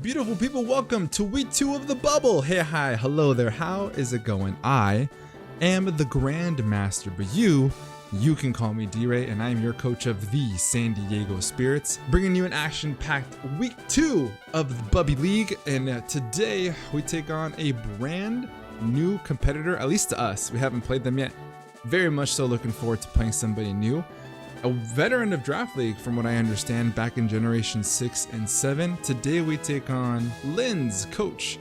Beautiful people, welcome to week 2 of the bubble. Hey, hi, hello there, how is it going? I am the Grandmaster, but you can call me D-Ray, and I am your coach of the San Diego Spirits, bringing you an action-packed week 2 of the Bubby League. And today we take on a brand new competitor, at least to us. We haven't played them yet. Very much so looking forward to playing somebody new. A veteran of Draft League, from what I understand, back in Generation 6 and 7. Today we take on Lynn's coach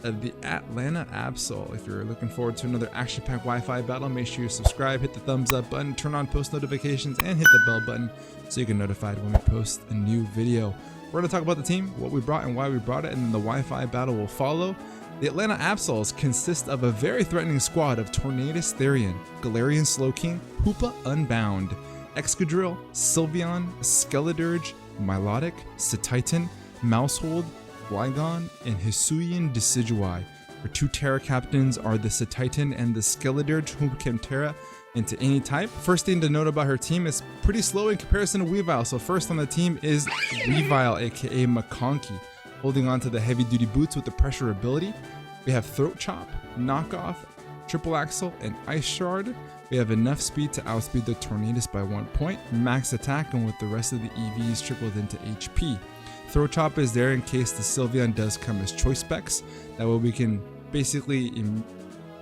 of the Atlanta Absol. If you're looking forward to another action-packed Wi-Fi battle, make sure you subscribe, hit the thumbs up button, turn on post notifications, and hit the bell button so you get notified when we post a new video. We're going to talk about the team, what we brought and why we brought it, and then the Wi-Fi battle will follow. The Atlanta Absols consist of a very threatening squad of Tornadus Therian, Galarian Slowking, Hoopa Unbound, Excadrill, Sylveon, Skeledirge, Milotic, Cetitan, Mousehold, Flygon, and Hisuian Decidueye. Our two Terra captains are the Cetitan and the Skeledirge, who can Terra into any type. First thing to note about her team is pretty slow in comparison to Weavile. So first on the team is Weavile, aka McConkey, holding on to the heavy duty boots with the pressure ability. We have Throat Chop, Knockoff, Triple Axle, and Ice Shard. We have enough speed to outspeed the Tornadus by 1 point, max attack, and with the rest of the EVs trickled into HP. Throat Chop is there in case the Sylveon does come as choice specs. That way we can basically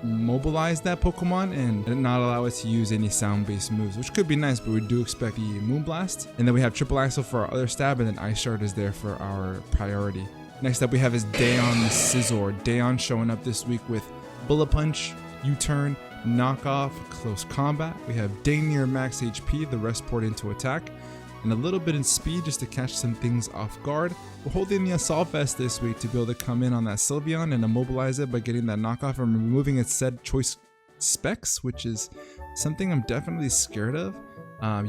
immobilize that Pokemon and not allow it to use any sound-based moves, which could be nice, but we do expect the Moonblast. And then we have Triple Axle for our other stab, and then Ice Shard is there for our priority. Next up we have is Dayon the Scizor. Dayon showing up this week with Bullet Punch, U-Turn, Knockoff, Close Combat. We have Dangnear max HP, the rest poured into attack, and a little bit in speed just to catch some things off guard. We're holding the Assault Vest this week to be able to come in on that Sylveon and immobilize it by getting that knockoff and removing its said choice specs, which is something I'm definitely scared of.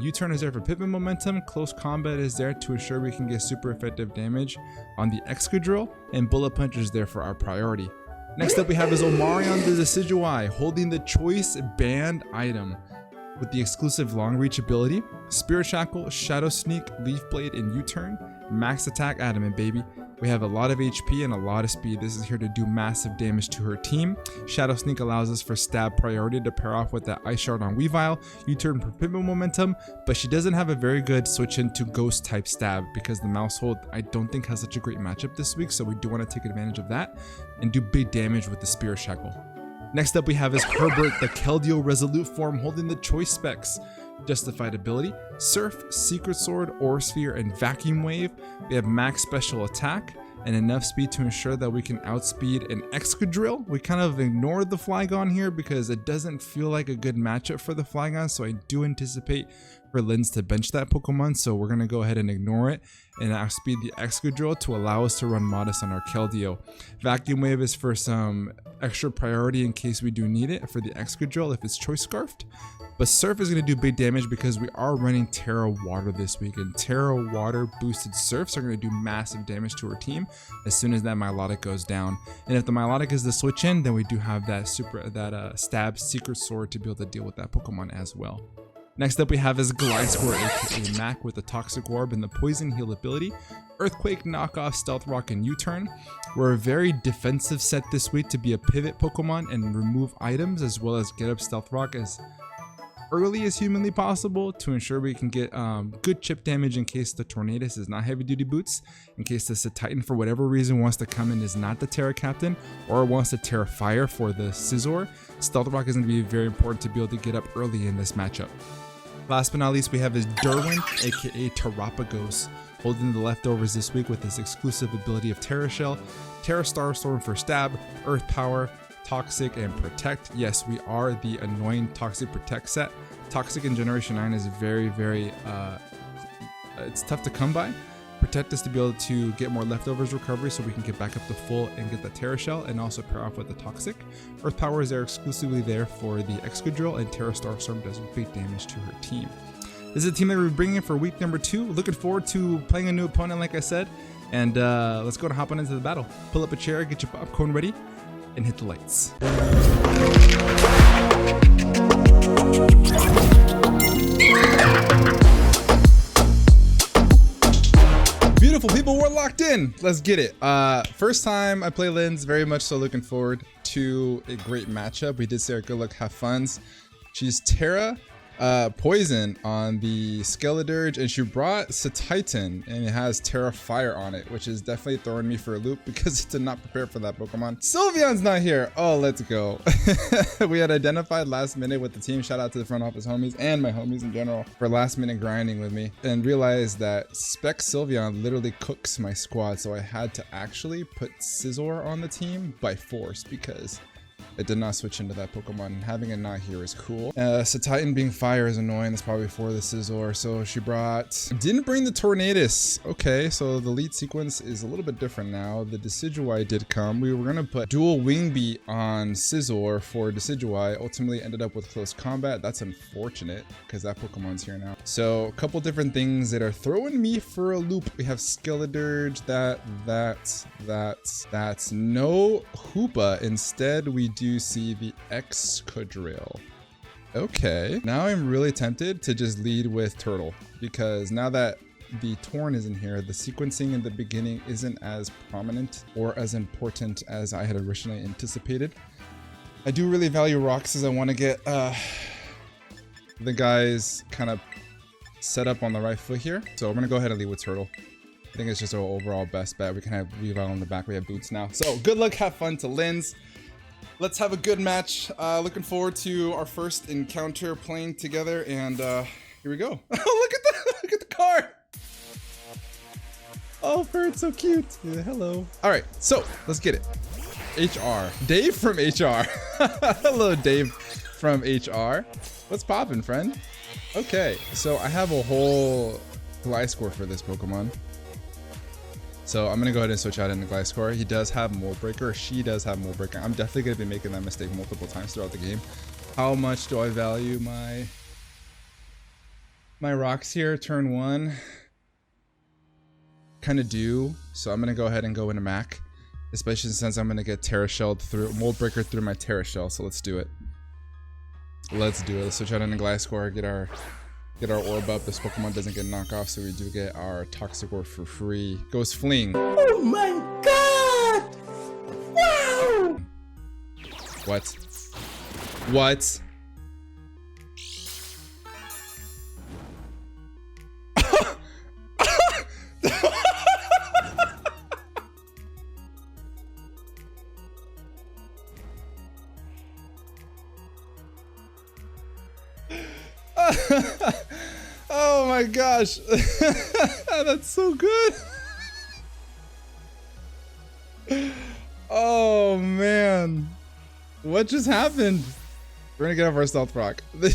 U-Turn is there for pivot momentum, Close Combat is there to ensure we can get super effective damage on the Excadrill, and Bullet Punch is there for our priority. Next up we have is Omarion the Decidueye, holding the choice band item with the exclusive long reach ability, Spirit Shackle, Shadow Sneak, Leaf Blade, and U-Turn. Max attack adamant, baby. We have a lot of HP and a lot of speed. This is here to do massive damage to her team. Shadow Sneak allows us for stab priority to pair off with that Ice Shard on Weavile. U-Turn for pivot momentum, but she doesn't have a very good switch into ghost type stab because the Mousehold I don't think has such a great matchup this week, so we do want to take advantage of that and do big damage with the Spirit Shackle. Next up we have is Herbert, the Keldeo Resolute form, holding the choice specs. Justified ability, Surf, Secret Sword, Aura Sphere, and Vacuum Wave. We have max special attack and enough speed to ensure that we can outspeed an Excadrill. We kind of ignored the Flygon here because it doesn't feel like a good matchup for the Flygon, so I do anticipate for Lynn's to bench that Pokemon, so we're going to go ahead and ignore it and outspeed the Excadrill to allow us to run Modest on our Keldeo. Vacuum Wave is for some extra priority in case we do need it for the Excadrill if it's choice scarfed. But Surf is going to do big damage because we are running Terra Water this week, and Terra Water boosted Surfs are going to do massive damage to our team as soon as that Milotic goes down. And if the Milotic is the switch in, then we do have that Stab Secret Sword to be able to deal with that Pokemon as well. Next up we have is Gliscor, aka Mac, with the Toxic Orb and the Poison Heal ability, Earthquake, Knockoff, Stealth Rock, and U-Turn. We're a very defensive set this week to be a pivot Pokemon and remove items as well as get up Stealth Rock as early as humanly possible to ensure we can get good chip damage in case the Tornadus is not heavy duty boots, in case the Cetitan for whatever reason wants to come in is not the Terra captain or wants to Terra Fire for the Scizor. Stealth Rock is going to be very important to be able to get up early in this matchup. Last but not least we have is Derwin, aka Terrapagos, holding the leftovers this week with his exclusive ability of Terra Shell, Terra Starstorm for stab, Earth Power, Toxic, and Protect. Yes, we are the annoying Toxic Protect set. Toxic in Generation 9 is very it's tough to come by. Protect is to be able to get more leftovers recovery so we can get back up to full and get the Terra Shell and also pair off with the Toxic. Earth Power is there exclusively there for the Excadrill, and Terra Starstorm does big damage to her team. This is a team that we're bringing in for week number 2. Looking forward to playing a new opponent like I said, and let's go and hop on into the battle. Pull up a chair, get your popcorn ready, and hit the lights. Beautiful people, we're locked in. Let's get it. First time I play Lynn's, very much so looking forward to a great matchup. We did say our good luck, have funs. She's Terra Poison on the Skeledirge, and she brought Titan, and it has Terra Fire on it, which is definitely throwing me for a loop because it did not prepare for that Pokemon. Sylveon's not here. Oh, let's go. We had identified last minute with the team. Shout out to the front office homies and my homies in general for last minute grinding with me, and realized that Spec Sylveon literally cooks my squad, so I had to actually put Scizor on the team by force because it did not switch into that Pokemon, and having it not here is cool. Titan being fire is annoying. That's probably for the Scizor. So she didn't bring the Tornadus. Okay, so the lead sequence is a little bit different now. The Decidueye did come. We were gonna put dual Wing Beat on Scizor for Decidueye. Ultimately ended up with close combat. That's unfortunate because that Pokemon's here now. So a couple different things that are throwing me for a loop. We have Skeledirge. That's no Hoopa. Instead, we do see the excadrill. Okay, now I'm really tempted to just lead with Turtle, because now that the Torn is in here, the sequencing in the beginning isn't as prominent or as important as I had originally anticipated. I do really value rocks as I want to get the guys kind of set up on the right foot here. So I'm gonna go ahead and lead with Turtle. I think it's just our overall best bet. We can have Weavile on the back. We have Boots now. So good luck, have fun to Lynn's. Let's have a good match. Looking forward to our first encounter playing together, and here we go. Oh, look at the card. Oh, Bird's so cute. Yeah, hello. All right, so let's get it. HR, Dave from HR. Hello, Dave from HR. What's poppin', friend? Okay, so I have a whole gliscor for this Pokemon. So I'm gonna go ahead and switch out into gliscor. He does have Mold Breaker, or she does have Mold Breaker. I'm definitely gonna be making that mistake multiple times throughout the game. How much do I value my rocks here? Turn one, kind of do. So I'm gonna go ahead and go into Mac, especially since I'm gonna get Terra Shelled through Mold Breaker through my Terra Shell. So let's do it. Let's do it. Let's switch out into gliscor, get our orb up. This Pokemon doesn't get knockoff, so we do get our Toxic Orb for free. Goes Fling. Oh my god! Wow! What? What? Oh my gosh. That's so good. Oh man. What just happened? We're gonna get off our Stealth Rock. We're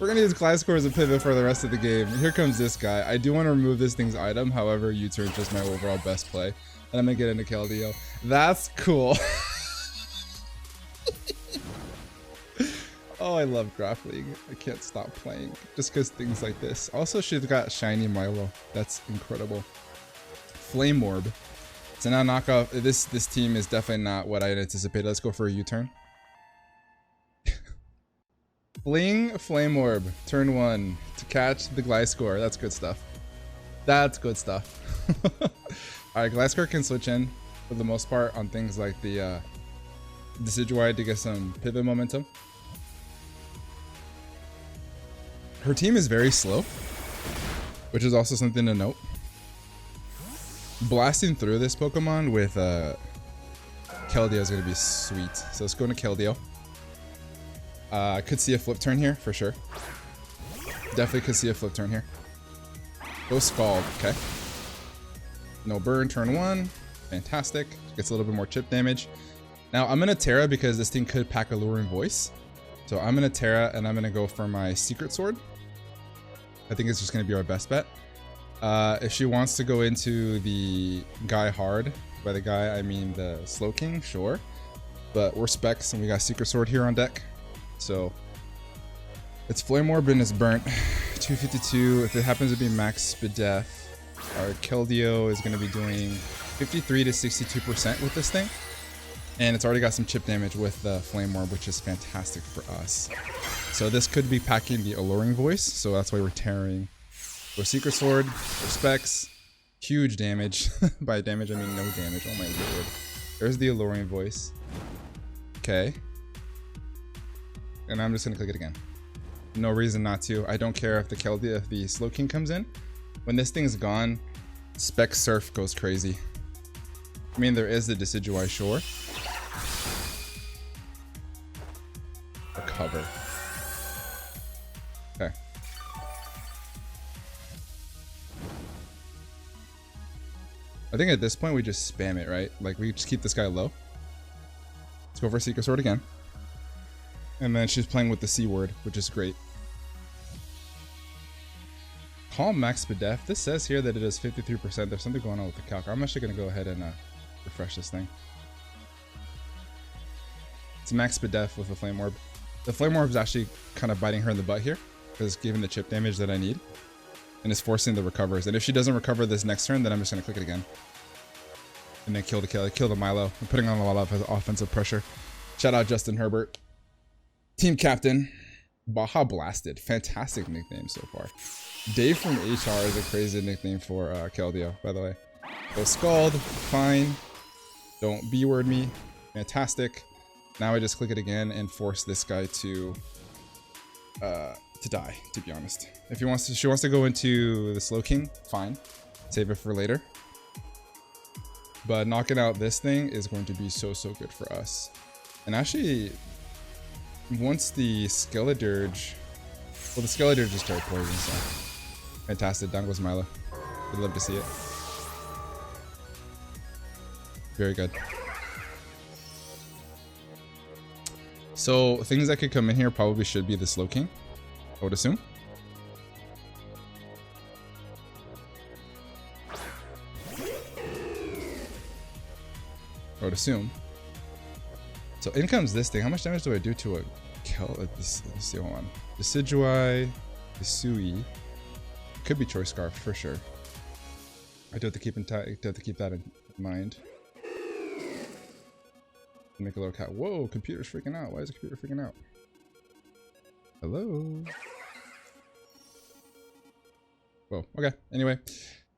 gonna use gliscor as a pivot for the rest of the game. Here comes this guy. I do want to remove this thing's item, however, U-turn is just my overall best play. And I'm gonna get into Keldeo. That's cool. Oh, I love grappling. I can't stop playing just because things like this. Also, she's got shiny Milo. That's incredible. Flame Orb. So now knockoff. This team is definitely not what I had anticipated. Let's go for a U-turn. Fling Flame Orb. Turn one to catch the gliscor. That's good stuff. That's good stuff. Alright, gliscor can switch in for the most part on things like the Decidueye to get some pivot momentum. Her team is very slow, which is also something to note. Blasting through this Pokemon with Keldeo is going to be sweet. So let's go into Keldeo. I could see a flip turn here for sure. Definitely could see a flip turn here. Go Scald, okay. No burn, turn one. Fantastic. Gets a little bit more chip damage. Now I'm going to Terra because this thing could pack Alluring Voice. So I'm going to Terra and I'm going to go for my Secret Sword. I think it's just going to be our best bet. If she wants to go into the guy hard, by the guy I mean the Slowking, sure. But we're Specs and we got Secret Sword here on deck. So it's Flame Orb and it's burnt. 252. If it happens to be max Spadef, our Keldeo is going to be doing 53 to 62% with this thing. And it's already got some chip damage with the Flame Orb, which is fantastic for us. So this could be packing the Alluring Voice, so that's why we're tearing Go Secret Sword, respects, huge damage. By damage, I mean no damage. Oh my lord. There's the alluring voice. Okay. And I'm just gonna click it again. No reason not to. I don't care if the Slow King comes in. When this thing's gone, Spec Surf goes crazy. I mean, there is the Decidueye Shore. Recover. Okay. I think at this point we just spam it, right? Like we just keep this guy low. Let's go for Secret Sword again. And then she's playing with the C word, which is great. Calm max def. This says here that it is 53%. There's something going on with the calc. I'm actually going to go ahead and refresh this thing. It's max def with the Flame Orb. The Flame Orb is actually kind of biting her in the butt here, because it's giving the chip damage that I need. And it's forcing the recovers. And if she doesn't recover this next turn, then I'm just going to click it again. And then kill the Milo. I'm putting on a lot of offensive pressure. Shout out Justin Herbert. Team captain. Baja Blasted. Fantastic nickname so far. Dave from HR is a crazy nickname for Keldeo, by the way. So Scald. Fine. Don't B-word me. Fantastic. Now I just click it again and force this guy to die, to be honest. If she wants to go into the Slow King, fine. Save it for later. But knocking out this thing is going to be so good for us. And actually, once the Skeledirge... Well, the Skeledirge just started poison, so... Fantastic. Down goes Milo. I'd love to see it. Very good. So, things that could come in here probably should be the Slow King, I would assume. So in comes this thing. How much damage do I do to a kill? Let's see, hold on. Decidueye, Sigui. Could be Choice Scarf for sure. I do have to keep that in mind. Make a little cat. Whoa, computer's freaking out. Why is the computer freaking out? Hello? Whoa, okay. Anyway,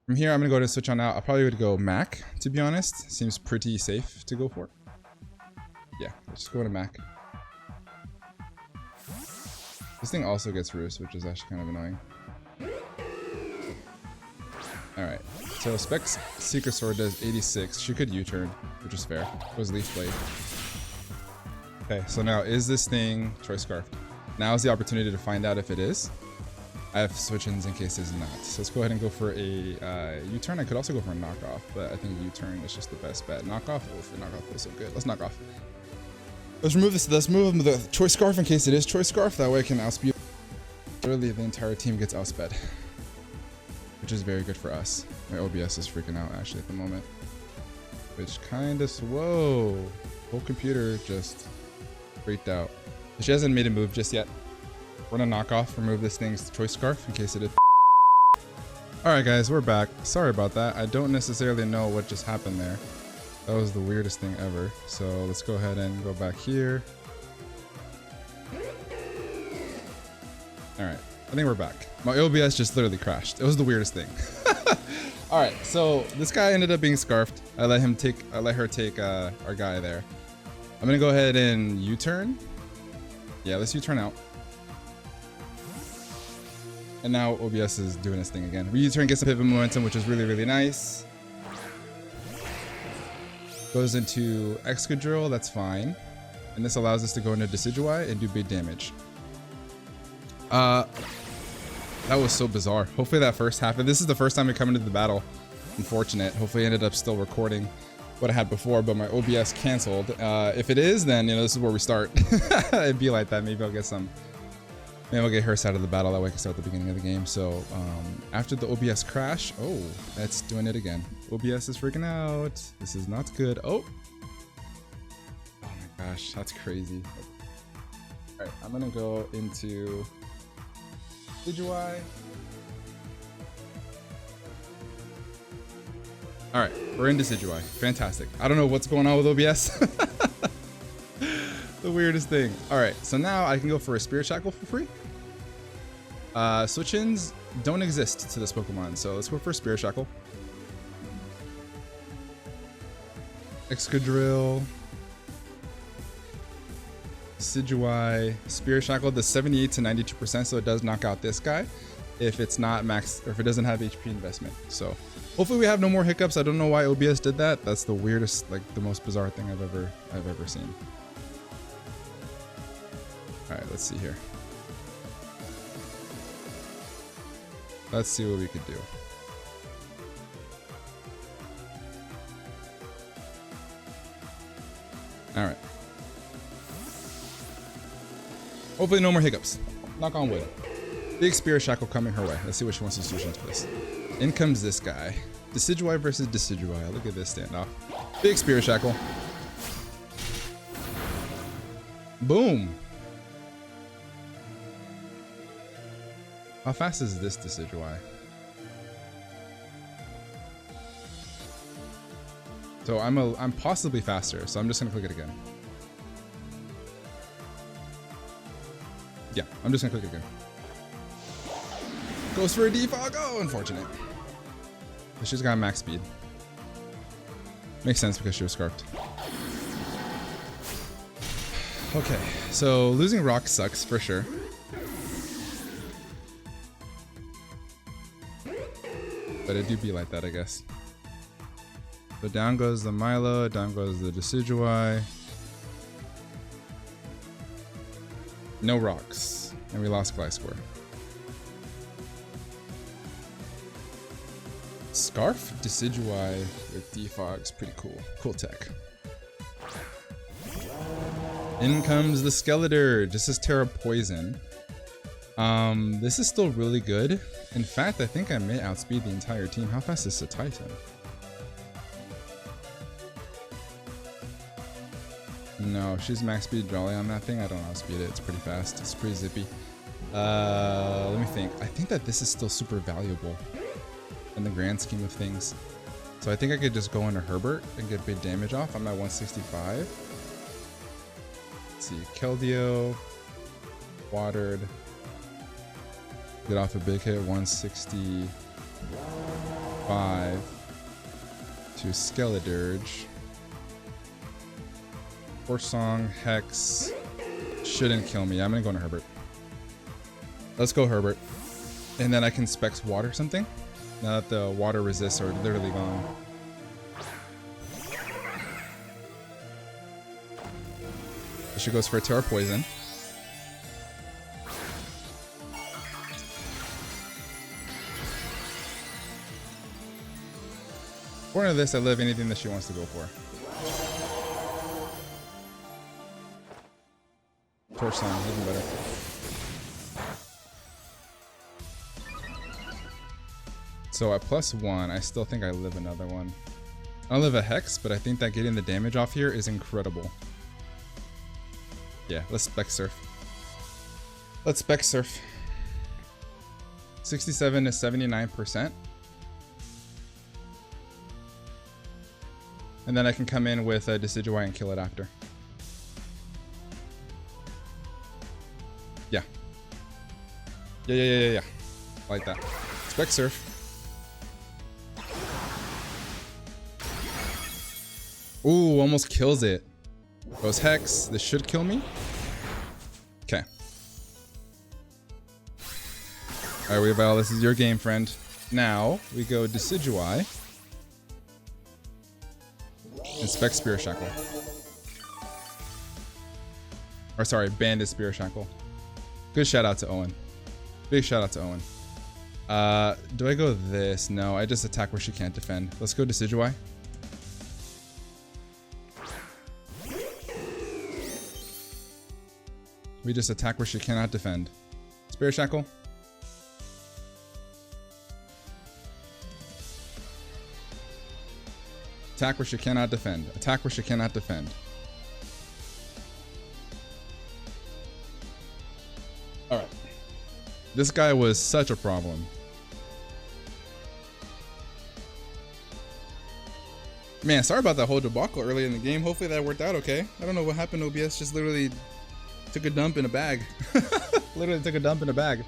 from here I'm gonna go to switch on out. I probably would go Mac, to be honest. Seems pretty safe to go for. Yeah, let's just go to Mac. This thing also gets Roost, which is actually kind of annoying. Alright, so Spec's Secret Sword does 86. She could U-turn, which is fair. Goes Leaf Blade. Okay, so now is this thing Choice Scarf? Now is the opportunity to find out if it is. I have switch-ins in case it's not. So let's go ahead and go for a U-turn. I could also go for a knockoff, but I think U-turn is just the best bet. Knockoff? Oof, the knockoff feels so good. Let's knock off. Let's remove this. Let's move the Choice Scarf in case it is Choice Scarf. That way I can outspeed. Literally, the entire team gets outsped, which is very good for us. My OBS is freaking out actually at the moment, which kind of whoa. Whole computer just freaked out. She hasn't made a move just yet. We're gonna knock off, remove this thing's Choice Scarf in case it is. Alright guys, we're back. Sorry about that. I don't necessarily know what just happened there. That was the weirdest thing ever. So let's go ahead and go back here. Alright, I think we're back. My OBS just literally crashed. It was the weirdest thing. Alright, so this guy ended up being scarfed. I let her take our guy there. I'm gonna go ahead and U-turn. Yeah, let's U-turn out. And now OBS is doing its thing again. We U-turn, get some pivot momentum, which is really nice. Goes into excadrill, that's fine. And this allows us to go into Decidueye and do big damage. That was so bizarre. Hopefully that first happened. This is the first time we come into the battle. Unfortunate. Hopefully I ended up still recording what I had before, but my OBS canceled. If it is, then you know this is where we start. It'd be like that. Maybe I'll get some. Maybe I'll get her side of the battle. That way I can start at the beginning of the game. So after the OBS crash, oh, that's doing it again. OBS is freaking out. This is not good. Oh my gosh, that's crazy. All right, I'm gonna go into Decidueye. All right, we're in Decidueye. Fantastic. I don't know what's going on with OBS. The weirdest thing. All right, so now I can go for a Spirit Shackle for free. Switch-ins, don't exist to this Pokemon. So let's go for Spirit Shackle. Excadrill. Decidueye. Spirit Shackle does 78 to 92%, so it does knock out this guy if it's not max, or if it doesn't have HP investment. So hopefully we have no more hiccups. I don't know why OBS did that. That's the weirdest, like the most bizarre thing I've ever seen. All right, let's see here. Let's see what we could do. All right. Hopefully no more hiccups. Knock on wood. Big Spirit Shackle coming her way. Let's see what she wants to use into this. In comes this guy. Decidueye versus Decidueye. Look at this standoff. Big Spirit Shackle. Boom. How fast is this Decidueye? So I'm possibly faster, so I'm just gonna click it again. Yeah, I'm just gonna click it again. Goes for a defog. Oh, unfortunate. But she's got max speed. Makes sense because she was scarfed. Okay, so losing rock sucks for sure. But it do be like that, I guess. So down goes the Milo, down goes the Decidueye. No rocks. And we lost gliscor. Scarf Decidueye with defog's pretty cool. Cool tech. In comes the Skeletor. This is Terra Poison. This is still really good. In fact, I think I may outspeed the entire team. How fast is the Titan? No, she's max speed Jolly on that thing. I don't outspeed it. It's pretty fast. It's pretty zippy. Let me think. I think that this is still super valuable in the grand scheme of things. So I think I could just go into Herbert and get big damage off. I'm at 165. Let's see. Keldeo. Watered. Get off a big hit. 165. To Skeledirge. Song, Hex. Shouldn't kill me. I'm gonna go into Herbert. Let's go Herbert. And then I can Specs Water something. Now that the water resists are literally gone. She goes for a Terra Poison. According to this, I live anything that she wants to go for. Song, even better. So at +1, I still think I live another one. I live a Hex, but I think that getting the damage off here is incredible. Yeah, let's Spec Surf. Let's Spec Surf. 67 to 79%. And then I can come in with a Decidueye and kill it after. Yeah. Yeah. Like that. Spec Surf. Ooh, almost kills it. Goes Hex. This should kill me. Okay. Alright, Weavile, this is your game, friend. Now, we go Decidueye. And Spec Spirit Shackle. Or sorry, Banded Spirit Shackle. Good shout out to Owen. Big shout out to Owen. Do I go this? No, I just attack where she can't defend. Let's go Decidueye. We just attack where she cannot defend. Spirit Shackle. Attack where she cannot defend. Attack where she cannot defend. Alright. This guy was such a problem. Man, sorry about that whole debacle early in the game. Hopefully that worked out okay. I don't know what happened. OBS just literally took a dump in a bag. Literally took a dump in a bag.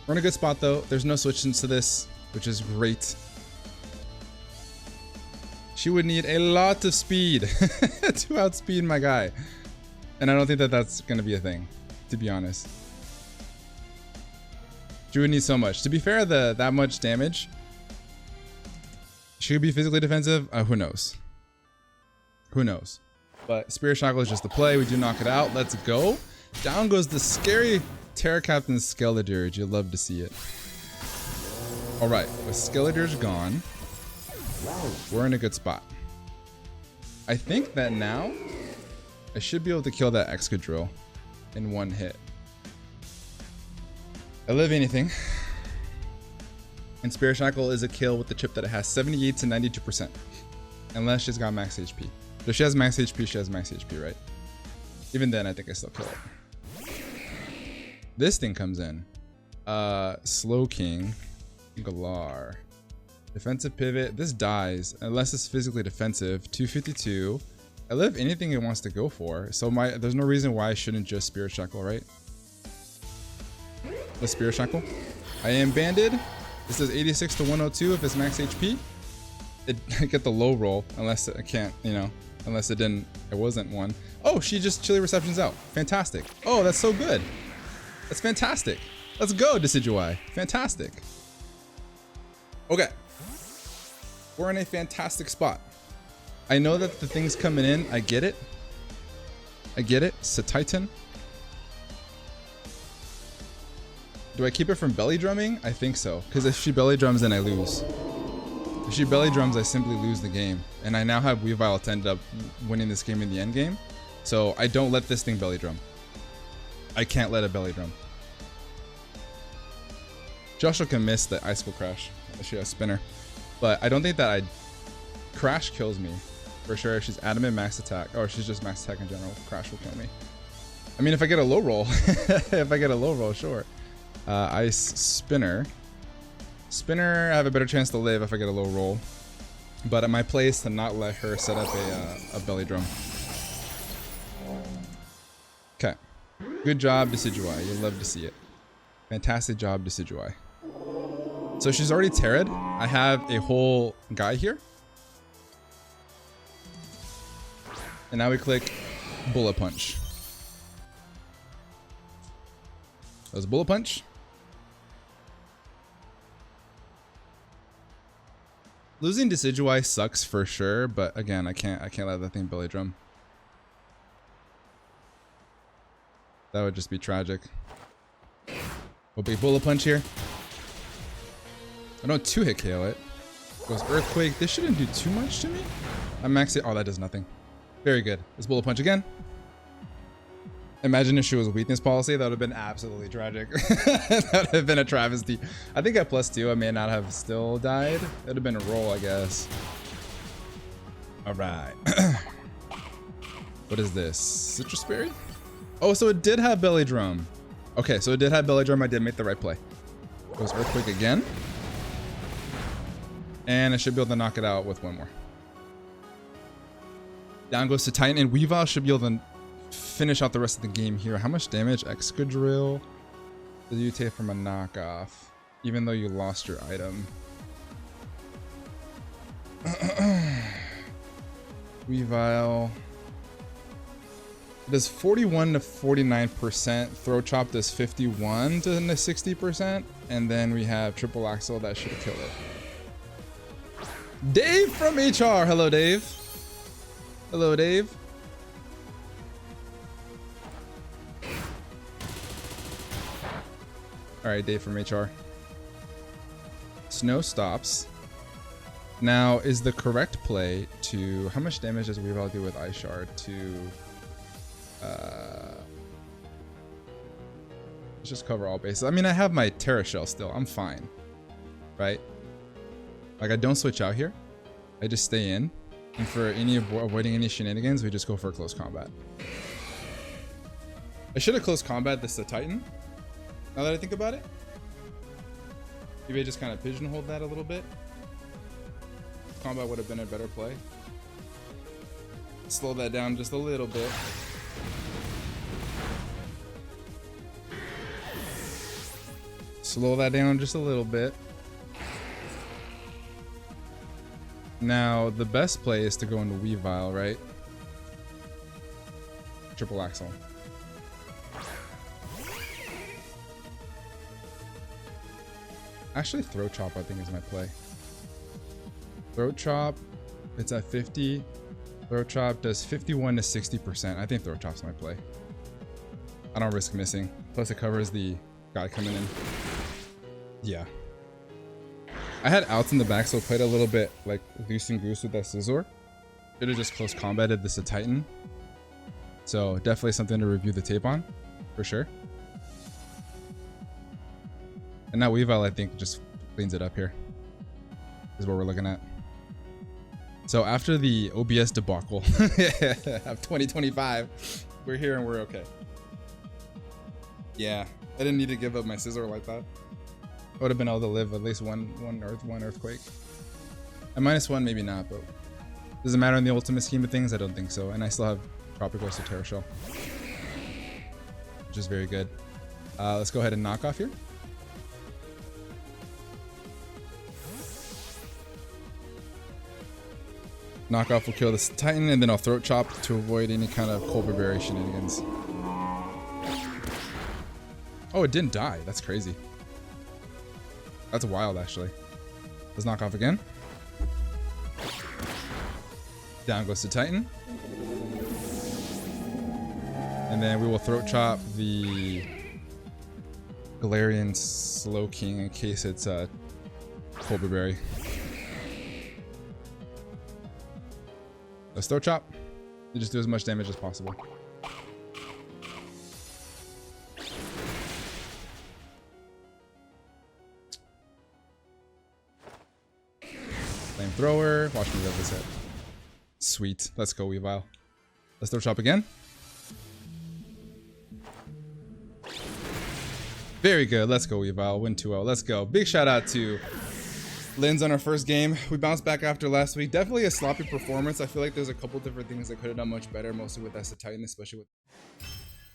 We're in a good spot though. There's no switch into this, which is great. She would need a lot of speed to outspeed my guy. And I don't think that that's going to be a thing, to be honest. She would need so much. To be fair, that much damage. She could be physically defensive. Who knows? Who knows? But Spirit Shackle is just the play. We do knock it out. Let's go. Down goes the scary Terra Captain Skeledirge. You'll love to see it. All right, with Skeledirge gone, we're in a good spot. I think that now I should be able to kill that excadrill in one hit. I live anything. And Spirit Shackle is a kill with the chip that it has 78 to 92%. Unless she's got max HP. So if she has max HP, she has max HP, right? Even then, I think I still kill it. This thing comes in. Slow King. Galar. Defensive pivot. This dies unless it's physically defensive. 252. I live anything it wants to go for. So there's no reason why I shouldn't just Spirit Shackle, right? The Spirit Shackle. I am banded. This is 86 to 102 if it's max HP. I get the low roll unless I can't, you know, unless it wasn't one. Oh, she just Chilly Receptions out. Fantastic. Oh, that's so good. That's fantastic. Let's go, Decidueye. Fantastic. Okay. We're in a fantastic spot. I know that the thing's coming in. I get it. I get it. It's a Titan. Do I keep it from belly drumming? I think so. Because if she belly drums, then I lose. If she belly drums, I simply lose the game. And I now have Weavile to end up winning this game in the end game. So I don't let this thing belly drum. I can't let it belly drum. Joshua can miss the Icicle Crash. She has Spinner. But I don't think that Crash kills me. For sure, she's adamant max attack. Or she's just max attack in general. Crash will kill me. I mean, if I get a low roll. If I get a low roll, sure. Ice Spinner. Spinner, I have a better chance to live if I get a low roll. But my play is to not let her set up a belly drum. Okay. Good job, Decidueye. You'll love to see it. Fantastic job, Decidueye. So she's already Terra'd. I have a whole guy here. And now we click Bullet Punch. That was Bullet Punch. Losing Decidueye sucks for sure, but again, I can't let that thing belly drum. That would just be tragic. Oh, big Bullet Punch here. I don't 2-hit KO it. Goes Earthquake. This shouldn't do too much to me. I'm maxing. Oh, that does nothing. Very good. Let's Bullet Punch again. Imagine if she was weakness policy. That would have been absolutely tragic. That would have been a travesty. I think at +2, I may not have still died. It would have been a roll, I guess. All right. What is this? Citrus Berry? Oh, so it did have Belly Drum. Okay, so it did have Belly Drum. I did make the right play. Goes Earthquake again. And I should be able to knock it out with one more. Down goes to Titan, and Weavile should be able to finish out the rest of the game here. How much damage? Excadrill did you take from a knockoff, even though you lost your item? Weavile does 41 to 49%. Throw Chop does 51 to 60%, and then we have Triple Axle that should kill it. Dave from HR. Hello, Dave. Hello, Dave. All right, Dave from HR. Snow stops. Now, is the correct play to... How much damage does Weavile do with Ice Shard to... let's just cover all bases. I mean, I have my Terra Shell still. I'm fine. Right? Like, I don't switch out here. I just stay in. And for any avoiding any shenanigans, we just go for close combat. I should have close combat this to Titan. Now that I think about it. Maybe I just kind of pigeonholed that a little bit. Combat would have been a better play. Slow that down just a little bit. slow that down just a little bit. Now, the best play is to go into Weavile, right? Triple Axel. Actually, Throat Chop, I think, is my play. Throat Chop, it's at 50. Throat Chop does 51 to 60%. I think Throat Chop's my play. I don't risk missing. Plus, it covers the guy coming in. Yeah. I had outs in the back, so I played a little bit like loose and goose with that Scizor. Should have just close combated this a Titan. So definitely something to review the tape on, for sure. And now Weavile, I think, just cleans it up here. Is what we're looking at. So after the OBS debacle of 2025, we're here and we're okay. Yeah, I didn't need to give up my Scizor like that. I would have been able to live at least one earthquake. At -1, maybe not, but does it matter in the ultimate scheme of things? I don't think so. And I still have Tropical Terra Shell, which is very good. Let's go ahead and knock off here. Knockoff will kill this Titan, and then I'll Throat Chop to avoid any kind of Colbur Berry shenanigans. Oh, it didn't die. That's crazy. That's wild, actually. Let's knock off again. Down goes the Titan. And then we will Throat Chop the Galarian Slowking in case it's Colbur Berry. Let's Throat Chop. You just do as much damage as possible. Flamethrower. Watch me live this hit. Sweet. Let's go, Weavile. Let's Throat Chop again. Very good. Let's go, Weavile. Win 2-0. Let's go. Big shout out to Linz on our first game. We bounced back after last week. Definitely a sloppy performance. I feel like there's a couple different things that could have done much better, mostly with Asa Titan, especially with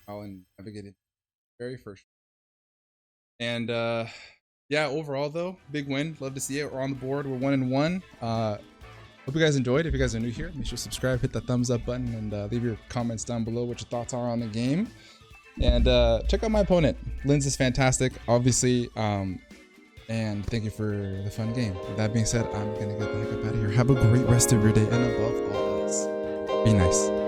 and navigated very first. And yeah, overall though, big win. Love to see it. We're on the board. We're 1-1. Hope you guys enjoyed. If you guys are new here, make sure to subscribe, hit that thumbs up button, and leave your comments down below what your thoughts are on the game. And check out my opponent. Linz is fantastic, obviously. And thank you for the fun game. With that being said, I'm gonna get the heck up out of here. Have a great rest of your day, and above all else, be nice.